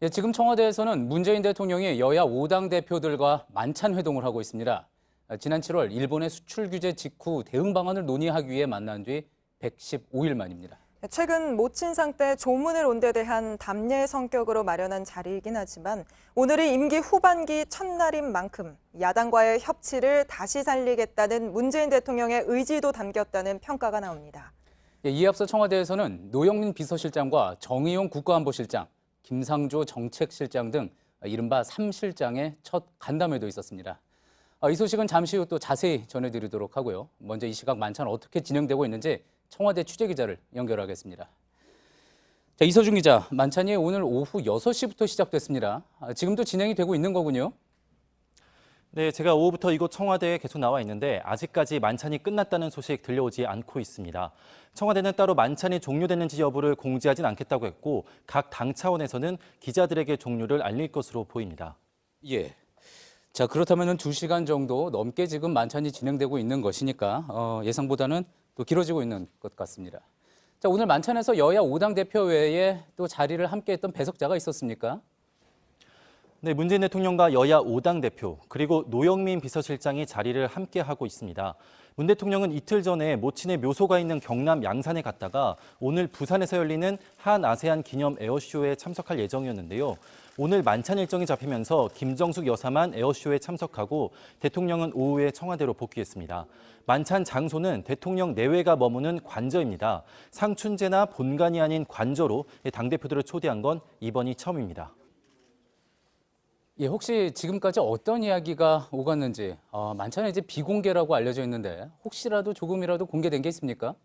예, 지금 청와대에서는 문재인 대통령이 여야 5당 대표들과 만찬 회동을 하고 있습니다. 지난 7월 일본의 수출 규제 직후 대응 방안을 논의하기 위해 만난 뒤 115일 만입니다. 최근 모친상 때 조문을 온 데 대한 답례 성격으로 마련한 자리이긴 하지만 오늘이 임기 후반기 첫날인 만큼 야당과의 협치를 다시 살리겠다는 문재인 대통령의 의지도 담겼다는 평가가 나옵니다. 예, 이에 앞서 청와대에서는 노영민 비서실장과 정의용 국가안보실장, 김상조 정책실장 등 이른바 3실장의 첫 간담회도 있었습니다. 이 소식은 잠시 후 또 자세히 전해드리도록 하고요. 먼저 이 시각 만찬 어떻게 진행되고 있는지 청와대 취재기자를 연결하겠습니다. 자, 이서준 기자, 만찬이 오늘 오후 6시부터 시작됐습니다. 지금도 진행이 되고 있는 거군요. 네, 제가 오후부터 이곳 청와대에 계속 나와 있는데 아직까지 만찬이 끝났다는 소식 들려오지 않고 있습니다. 청와대는 따로 만찬이 종료됐는지 여부를 공지하진 않겠다고 했고 각 당 차원에서는 기자들에게 종료를 알릴 것으로 보입니다. 예. 자, 그렇다면 2시간 정도 넘게 지금 만찬이 진행되고 있는 것이니까 예상보다는 또 길어지고 있는 것 같습니다. 자, 오늘 만찬에서 여야 5당 대표 외에 또 자리를 함께했던 배석자가 있었습니까? 네, 문재인 대통령과 여야 5당 대표 그리고 노영민 비서실장이 자리를 함께하고 있습니다. 문 대통령은 이틀 전에 모친의 묘소가 있는 경남 양산에 갔다가 오늘 부산에서 열리는 한 아세안 기념 에어쇼에 참석할 예정이었는데요. 오늘 만찬 일정이 잡히면서 김정숙 여사만 에어쇼에 참석하고 대통령은 오후에 청와대로 복귀했습니다. 만찬 장소는 대통령 내외가 머무는 관저입니다. 상춘제나 본관이 아닌 관저로 당대표들을 초대한 건 이번이 처음입니다. 예, 혹시 지금까지 어떤 이야기가 오갔는지 만찬은 이제 비공개라고 알려져 있는데 혹시라도 조금이라도 공개된 게 있습니까?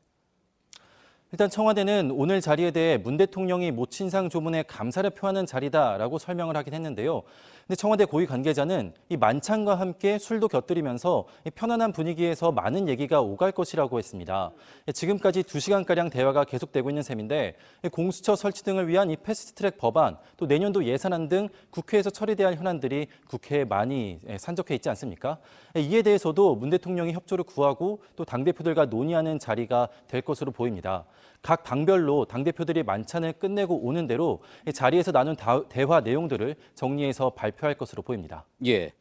일단 청와대는 오늘 자리에 대해 문 대통령이 모친상 조문에 감사를 표하는 자리다라고 설명을 하긴 했는데요. 근데 청와대 고위 관계자는 이 만찬과 함께 술도 곁들이면서 편안한 분위기에서 많은 얘기가 오갈 것이라고 했습니다. 지금까지 2시간가량 대화가 계속되고 있는 셈인데 공수처 설치 등을 위한 이 패스트트랙 법안, 또 내년도 예산안 등 국회에서 처리돼야 할 현안들이 국회에 많이 산적해 있지 않습니까? 이에 대해서도 문 대통령이 협조를 구하고 또 당대표들과 논의하는 자리가 될 것으로 보입니다. 각 당별로 당대표들이 만찬을 끝내고 오는 대로 자리에서 나눈 대화 내용들을 정리해서 발표할 것으로 보입니다. 예.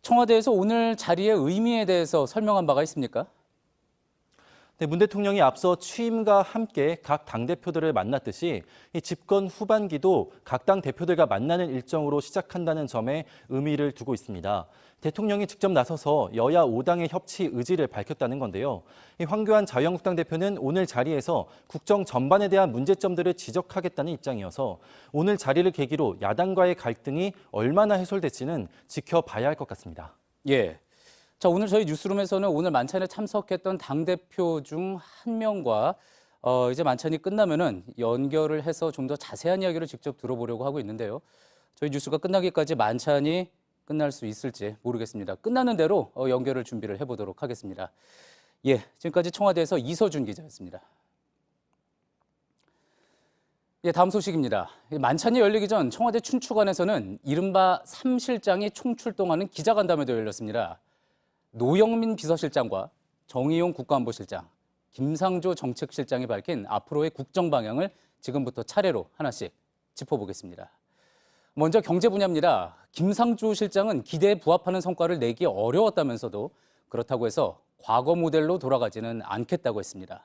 청와대에서 오늘 자리의 의미에 대해서 설명한 바가 있습니까? 네, 문 대통령이 앞서 취임과 함께 각 당대표들을 만났듯이 이 집권 후반기도 각 당 대표들과 만나는 일정으로 시작한다는 점에 의미를 두고 있습니다. 대통령이 직접 나서서 여야 5당의 협치 의지를 밝혔다는 건데요. 이 황교안 자유한국당 대표는 오늘 자리에서 국정 전반에 대한 문제점들을 지적하겠다는 입장이어서 오늘 자리를 계기로 야당과의 갈등이 얼마나 해소될지는 지켜봐야 할 것 같습니다. 예. 자, 오늘 저희 뉴스룸에서는 오늘 만찬에 참석했던 당대표 중 한 명과 이제 만찬이 끝나면은 연결을 해서 좀 더 자세한 이야기를 직접 들어보려고 하고 있는데요. 저희 뉴스가 끝나기까지 만찬이 끝날 수 있을지 모르겠습니다. 끝나는 대로 연결을 준비를 해보도록 하겠습니다. 예, 지금까지 청와대에서 이서준 기자였습니다. 예, 다음 소식입니다. 만찬이 열리기 전 청와대 춘추관에서는 이른바 3실장이 총출동하는 기자간담회도 열렸습니다. 노영민 비서실장과 정의용 국가안보실장, 김상조 정책실장이 밝힌 앞으로의 국정 방향을 지금부터 차례로 하나씩 짚어보겠습니다. 먼저 경제 분야입니다. 김상조 실장은 기대에 부합하는 성과를 내기 어려웠다면서도 그렇다고 해서 과거 모델로 돌아가지는 않겠다고 했습니다.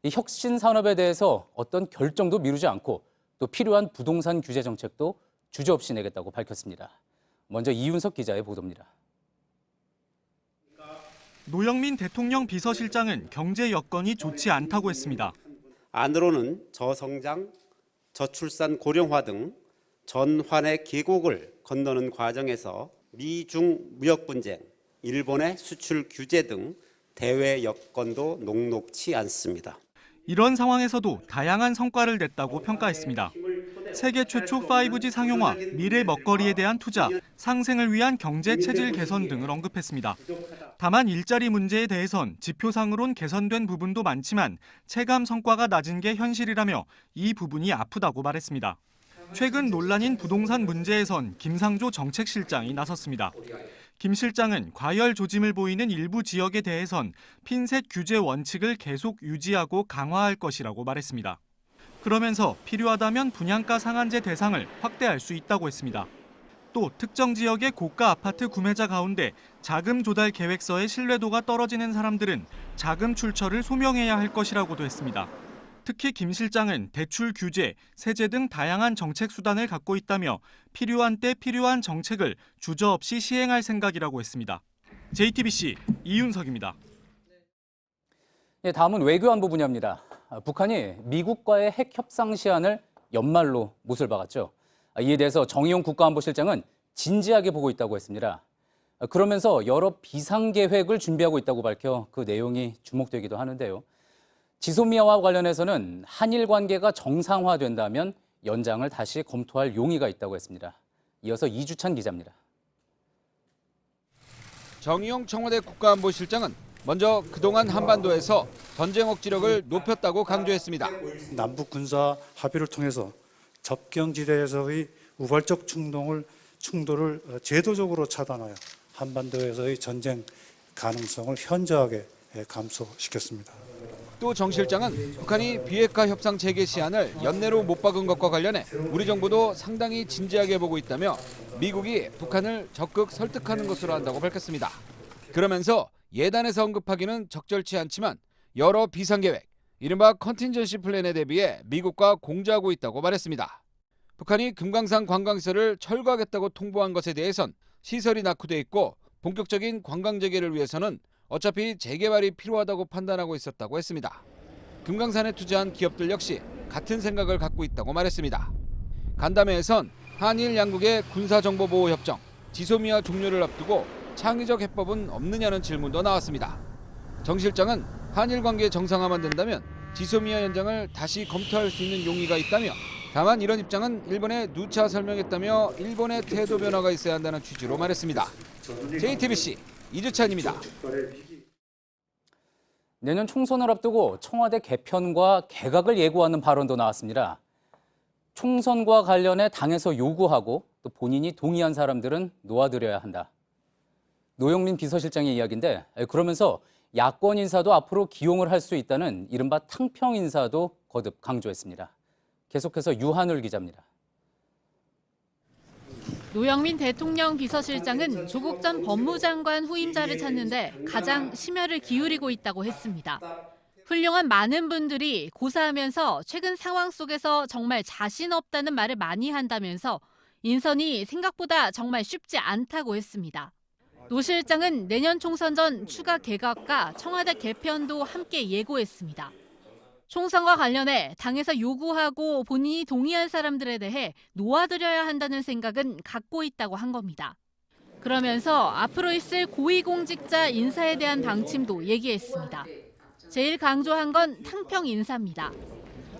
이 혁신 산업에 대해서 어떤 결정도 미루지 않고 또 필요한 부동산 규제 정책도 주저없이 내겠다고 밝혔습니다. 먼저 이윤석 기자의 보도입니다. 노영민 대통령 비서실장은 경제 여건이 좋지 않다고 했습니다. 안으로는 저성장, 저출산 고령화 등 전환의 계곡을 건너는 과정에서 미중 무역 분쟁, 일본의 수출 규제 등 대외 여건도 녹록치 않습니다. 이런 상황에서도 다양한 성과를 냈다고 평가했습니다. 세계 최초 5G 상용화, 미래 먹거리에 대한 투자, 상생을 위한 경제 체질 개선 등을 언급했습니다. 다만 일자리 문제에 대해선 지표상으론 개선된 부분도 많지만 체감 성과가 낮은 게 현실이라며 이 부분이 아프다고 말했습니다. 최근 논란인 부동산 문제에선 김상조 정책실장이 나섰습니다. 김 실장은 과열 조짐을 보이는 일부 지역에 대해선 핀셋 규제 원칙을 계속 유지하고 강화할 것이라고 말했습니다. 그러면서 필요하다면 분양가 상한제 대상을 확대할 수 있다고 했습니다. 또 특정 지역의 고가 아파트 구매자 가운데 자금 조달 계획서의 신뢰도가 떨어지는 사람들은 자금 출처를 소명해야 할 것이라고도 했습니다. 특히 김 실장은 대출 규제, 세제 등 다양한 정책 수단을 갖고 있다며 필요한 때 필요한 정책을 주저없이 시행할 생각이라고 했습니다. JTBC 이윤석입니다. 예, 다음은 외교안보 분야입니다. 북한이 미국과의 핵 협상 시한을 연말로 못을 박았죠. 이에 대해서 정의용 국가안보실장은 진지하게 보고 있다고 했습니다. 그러면서 여러 비상계획을 준비하고 있다고 밝혀 그 내용이 주목되기도 하는데요. 지소미아와 관련해서는 한일 관계가 정상화된다면 연장을 다시 검토할 용의가 있다고 했습니다. 이어서 이주찬 기자입니다. 정의용 청와대 국가안보실장은 먼저 그동안 한반도에서 전쟁 억지력을 높였다고 강조했습니다. 남북 군사 합의를 통해서 접경지대에서의 우발적 충돌을 제도적으로 차단하여 한반도에서의 전쟁 가능성을 현저하게 감소시켰습니다. 또 정 실장은 북한이 비핵화 협상 재개 시한을 연내로 못 박은 것과 관련해 우리 정부도 상당히 진지하게 보고 있다며 미국이 북한을 적극 설득하는 것으로 한다고 밝혔습니다. 그러면서 예단에서 언급하기는 적절치 않지만 여러 비상계획, 이른바 컨틴전시 플랜에 대비해 미국과 공조하고 있다고 말했습니다. 북한이 금강산 관광시설을 철거하겠다고 통보한 것에 대해선 시설이 낙후돼 있고 본격적인 관광 재개를 위해서는 어차피 재개발이 필요하다고 판단하고 있었다고 했습니다. 금강산에 투자한 기업들 역시 같은 생각을 갖고 있다고 말했습니다. 간담회에선 한일 양국의 군사정보보호협정, 지소미아 종료를 앞두고 창의적 해법은 없느냐는 질문도 나왔습니다. 정 실장은 한일 관계 정상화만 된다면 지소미아 연장을 다시 검토할 수 있는 용의가 있다며 다만 이런 입장은 일본에 누차 설명했다며 일본의 태도 변화가 있어야 한다는 취지로 말했습니다. JTBC 이주찬입니다. 내년 총선을 앞두고 청와대 개편과 개각을 예고하는 발언도 나왔습니다. 총선과 관련해 당에서 요구하고 또 본인이 동의한 사람들은 놓아드려야 한다. 노영민 비서실장의 이야기인데 그러면서 야권 인사도 앞으로 기용을 할 수 있다는 이른바 탕평 인사도 거듭 강조했습니다. 계속해서 유한울 기자입니다. 노영민 대통령 비서실장은 조국 전 법무장관 후임자를 찾는데 가장 심혈을 기울이고 있다고 했습니다. 훌륭한 많은 분들이 고사하면서 최근 상황 속에서 정말 자신 없다는 말을 많이 한다면서 인선이 생각보다 정말 쉽지 않다고 했습니다. 노 실장은 내년 총선 전 추가 개각과 청와대 개편도 함께 예고했습니다. 총선과 관련해 당에서 요구하고 본인이 동의한 사람들에 대해 놓아드려야 한다는 생각은 갖고 있다고 한 겁니다. 그러면서 앞으로 있을 고위공직자 인사에 대한 방침도 얘기했습니다. 제일 강조한 건 탕평 인사입니다.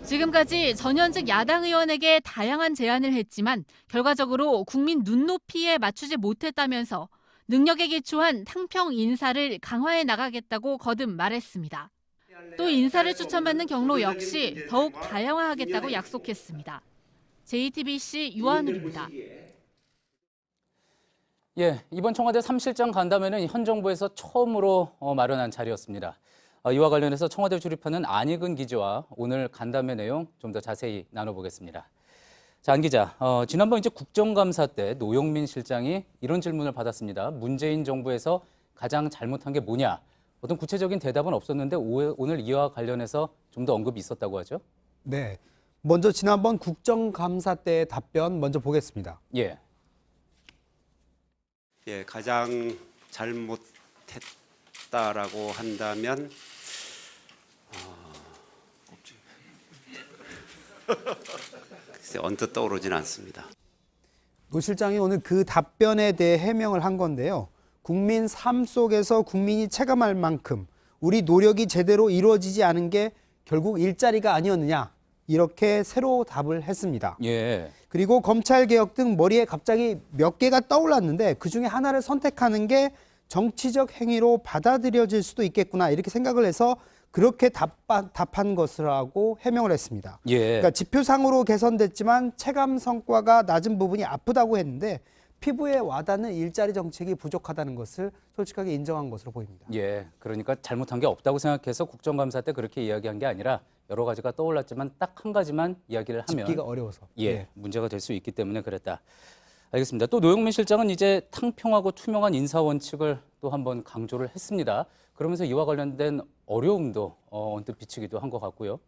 지금까지 전현직 야당 의원에게 다양한 제안을 했지만 결과적으로 국민 눈높이에 맞추지 못했다면서 능력에 기초한 탕평 인사를 강화해 나가겠다고 거듭 말했습니다. 또 인사를 추천받는 경로 역시 더욱 다양화하겠다고 약속했습니다. JTBC 유한울입니다. 예, 이번 청와대 3실장 간담회는 현 정부에서 처음으로 마련한 자리였습니다. 이와 관련해서 청와대 출입하는 안익은 기자와 오늘 간담회 내용 좀 더 자세히 나눠보겠습니다. 자, 안 기자, 지난번 이제 국정감사 때 노영민 실장이 이런 질문을 받았습니다. 문재인 정부에서 가장 잘못한 게 뭐냐? 어떤 구체적인 대답은 없었는데 오늘 이와 관련해서 좀 더 언급이 있었다고 하죠? 네, 먼저 지난번 국정감사 때의 답변 먼저 보겠습니다. 예. 예, 가장 잘못했다라고 한다면 글쎄 언뜻 떠오르진 않습니다. 노 실장이 오늘 그 답변에 대해 해명을 한 건데요. 국민 삶 속에서 국민이 체감할 만큼 우리 노력이 제대로 이루어지지 않은 게 결국 일자리가 아니었느냐, 이렇게 새로 답을 했습니다. 예. 그리고 검찰개혁 등 머리에 갑자기 몇 개가 떠올랐는데 그중에 하나를 선택하는 게 정치적 행위로 받아들여질 수도 있겠구나, 이렇게 생각을 해서 그렇게 답한 것이라고 해명을 했습니다. 예. 그러니까 지표상으로 개선됐지만 체감 성과가 낮은 부분이 아프다고 했는데 피부에 와닿는 일자리 정책이 부족하다는 것을 솔직하게 인정한 것으로 보입니다. 예, 그러니까 잘못한 게 없다고 생각해서 국정감사 때 그렇게 이야기한 게 아니라 여러 가지가 떠올랐지만 딱 한 가지만 이야기를 하면 짚기가 어려워서. 예, 문제가 될 수 있기 때문에 그랬다. 알겠습니다. 또 노영민 실장은 이제 탕평하고 투명한 인사 원칙을 또 한번 강조를 했습니다. 그러면서 이와 관련된 어려움도 언뜻 비치기도 한 것 같고요.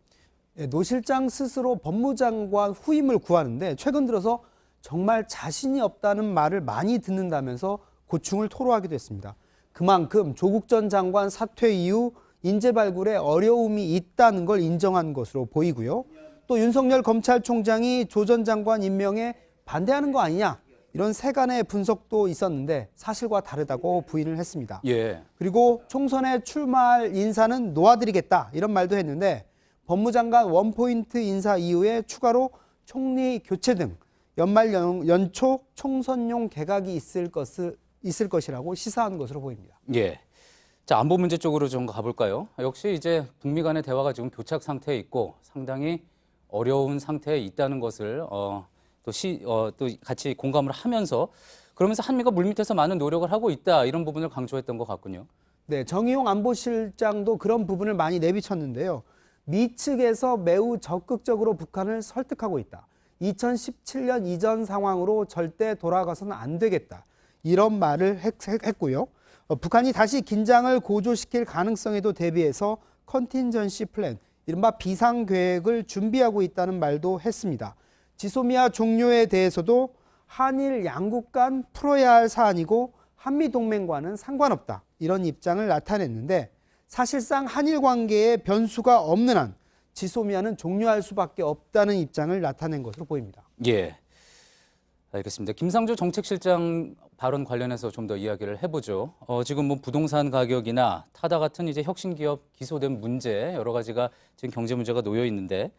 예, 노 실장 스스로 법무장관 후임을 구하는데 최근 들어서 정말 자신이 없다는 말을 많이 듣는다면서 고충을 토로하기도 했습니다. 그만큼 조국 전 장관 사퇴 이후 인재 발굴에 어려움이 있다는 걸 인정한 것으로 보이고요. 또 윤석열 검찰총장이 조 전 장관 임명에 반대하는 거 아니냐 이런 세간의 분석도 있었는데 사실과 다르다고 부인을 했습니다. 예. 그리고 총선에 출마할 인사는 놓아드리겠다 이런 말도 했는데 법무장관 원포인트 인사 이후에 추가로 총리 교체 등 연말 연초 총선용 개각이 있을 것이라고 시사한 것으로 보입니다. 예. 자, 안보 문제 쪽으로 좀 가볼까요? 역시 이제 북미 간의 대화가 지금 교착 상태에 있고 상당히 어려운 상태에 있다는 것을 또 같이 공감을 하면서 그러면서 한미가 물밑에서 많은 노력을 하고 있다 이런 부분을 강조했던 것 같군요. 네, 정의용 안보실장도 그런 부분을 많이 내비쳤는데요. 미 측에서 매우 적극적으로 북한을 설득하고 있다. 2017년 이전 상황으로 절대 돌아가서는 안 되겠다. 이런 말을 했고요. 북한이 다시 긴장을 고조시킬 가능성에도 대비해서 컨틴전시 플랜, 이른바 비상계획을 준비하고 있다는 말도 했습니다. 지소미아 종료에 대해서도 한일 양국 간 풀어야 할 사안이고 한미동맹과는 상관없다. 이런 입장을 나타냈는데 사실상 한일 관계에 변수가 없는 한 지소미아는 종료할 수밖에 없다는 입장을 나타낸 것으로 보입니다. 예, 알겠습니다. 김상조 정책실장 발언 관련해서 좀 더 이야기를 해보죠. 지금 뭐 부동산 가격이나 타다 같은 이제 혁신기업 기소된 문제 여러 가지가 지금 경제 문제가 놓여 있는데,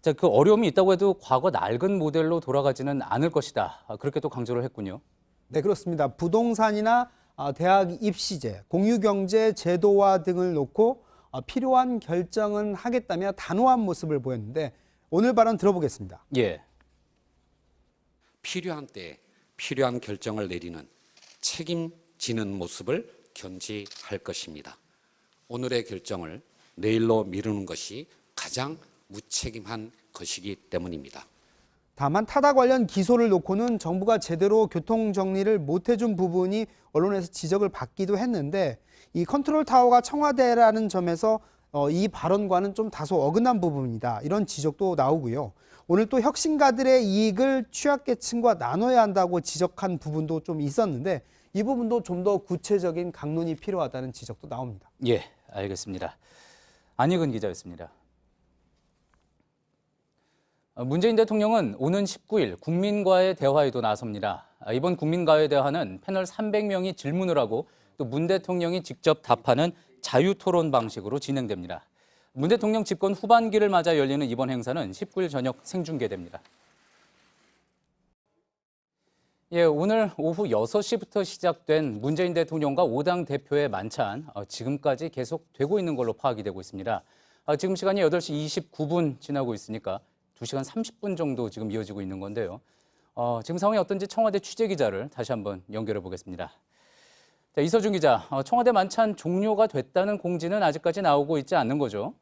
자, 그 어려움이 있다고 해도 과거 낡은 모델로 돌아가지는 않을 것이다. 그렇게 또 강조를 했군요. 네, 그렇습니다. 부동산이나 대학 입시제, 공유경제 제도화 등을 놓고 필요한 결정은 하겠다며 단호한 모습을 보였는데 오늘 발언 들어보겠습니다. 예. 필요한 때에 필요한 결정을 내리는 책임지는 모습을 견지할 것입니다. 오늘의 결정을 내일로 미루는 것이 가장 무책임한 것이기 때문입니다. 다만 타다 관련 기소를 놓고는 정부가 제대로 교통 정리를 못 해준 부분이 언론에서 지적을 받기도 했는데 이 컨트롤 타워가 청와대라는 점에서 이 발언과는 좀 다소 어긋난 부분이다. 이런 지적도 나오고요. 오늘 또 혁신가들의 이익을 취약계층과 나눠야 한다고 지적한 부분도 좀 있었는데 이 부분도 좀 더 구체적인 강론이 필요하다는 지적도 나옵니다. 예, 알겠습니다. 안익은 기자였습니다. 문재인 대통령은 오는 19일 국민과의 대화에도 나섭니다. 이번 국민과의 대화는 패널 300명이 질문을 하고 또 문 대통령이 직접 답하는 자유토론 방식으로 진행됩니다. 문 대통령 집권 후반기를 맞아 열리는 이번 행사는 19일 저녁 생중계됩니다. 예, 오늘 오후 6시부터 시작된 문재인 대통령과 5당 대표의 만찬, 지금까지 계속 되고 있는 걸로 파악이 되고 있습니다. 지금 시간이 8시 29분 지나고 있으니까 2시간 30분 정도 지금 이어지고 있는 건데요. 지금 상황이 어떤지 청와대 취재기자를 다시 한번 연결해 보겠습니다. 자, 이서준 기자, 청와대 만찬 종료가 됐다는 공지는 아직까지 나오고 있지 않는 거죠?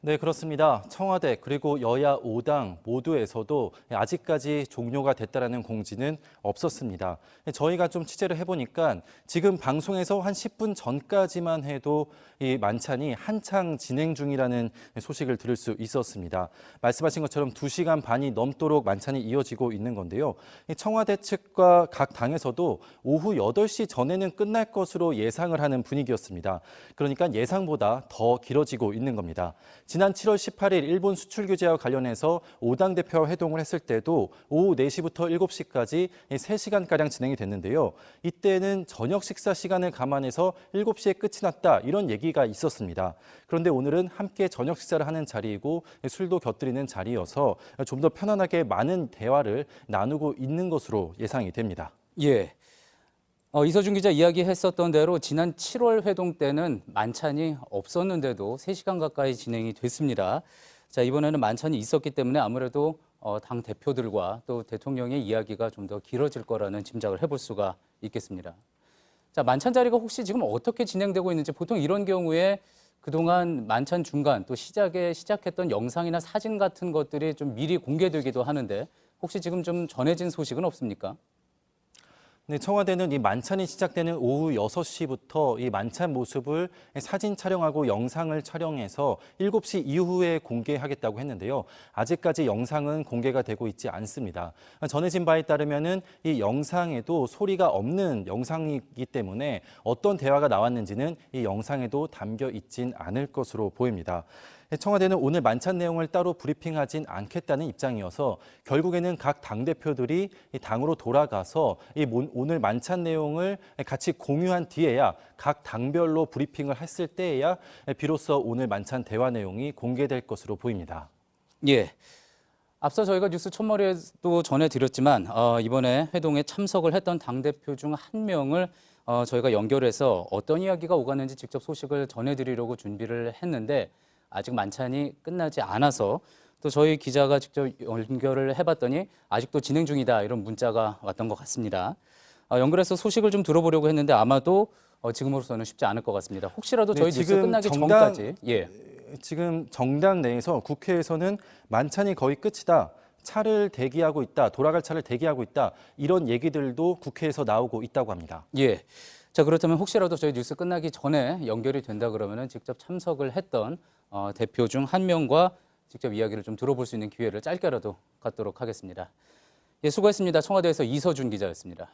네, 그렇습니다. 청와대 그리고 여야 5당 모두에서도 아직까지 종료가 됐다라는 공지는 없었습니다. 저희가 좀 취재를 해보니까 지금 방송에서 한 10분 전까지만 해도 이 만찬이 한창 진행 중이라는 소식을 들을 수 있었습니다. 말씀하신 것처럼 2시간 반이 넘도록 만찬이 이어지고 있는 건데요. 청와대 측과 각 당에서도 오후 8시 전에는 끝날 것으로 예상을 하는 분위기였습니다. 그러니까 예상보다 더 길어지고 있는 겁니다. 지난 7월 18일 일본 수출 규제와 관련해서 5당 대표와 회동을 했을 때도 오후 4시부터 7시까지 3시간가량 진행이 됐는데요. 이때는 저녁 식사 시간을 감안해서 7시에 끝이 났다 이런 얘기가 있었습니다. 그런데 오늘은 함께 저녁 식사를 하는 자리이고 술도 곁들이는 자리여서 좀 더 편안하게 많은 대화를 나누고 있는 것으로 예상이 됩니다. 예. 이서준 기자 이야기했었던 대로 지난 7월 회동 때는 만찬이 없었는데도 3시간 가까이 진행이 됐습니다. 자, 이번에는 만찬이 있었기 때문에 아무래도 당 대표들과 또 대통령의 이야기가 좀 더 길어질 거라는 짐작을 해볼 수가 있겠습니다. 자, 만찬 자리가 혹시 지금 어떻게 진행되고 있는지 보통 이런 경우에 그동안 만찬 중간 또 시작했던 영상이나 사진 같은 것들이 좀 미리 공개되기도 하는데 혹시 지금 좀 전해진 소식은 없습니까? 네, 청와대는 이 만찬이 시작되는 오후 6시부터 이 만찬 모습을 사진 촬영하고 영상을 촬영해서 7시 이후에 공개하겠다고 했는데요. 아직까지 영상은 공개가 되고 있지 않습니다. 전해진 바에 따르면은 이 영상에도 소리가 없는 영상이기 때문에 어떤 대화가 나왔는지는 이 영상에도 담겨 있진 않을 것으로 보입니다. 청와대는 오늘 만찬 내용을 따로 브리핑하진 않겠다는 입장이어서 결국에는 각 당대표들이 당으로 돌아가서 오늘 만찬 내용을 같이 공유한 뒤에야 각 당별로 브리핑을 했을 때에야 비로소 오늘 만찬 대화 내용이 공개될 것으로 보입니다. 예. 앞서 저희가 뉴스 첫머리에도 전해드렸지만 이번에 회동에 참석을 했던 당대표 중 한 명을 저희가 연결해서 어떤 이야기가 오갔는지 직접 소식을 전해드리려고 준비를 했는데 아직 만찬이 끝나지 않아서 또 저희 기자가 직접 연결을 해봤더니 아직도 진행 중이다 이런 문자가 왔던 것 같습니다. 연결해서 소식을 좀 들어보려고 했는데 아마도 지금으로서는 쉽지 않을 것 같습니다. 혹시라도 저희 뉴스 끝나기 전까지 지금 정당 내에서 국회에서는 만찬이 거의 끝이다. 차를 대기하고 있다. 돌아갈 차를 대기하고 있다. 이런 얘기들도 국회에서 나오고 있다고 합니다. 예. 자, 그렇다면 혹시라도 저희 뉴스 끝나기 전에 연결이 된다 그러면은 직접 참석을 했던 대표 중 한 명과 직접 이야기를 좀 들어볼 수 있는 기회를 짧게라도 갖도록 하겠습니다. 예, 수고했습니다. 청와대에서 이서준 기자였습니다.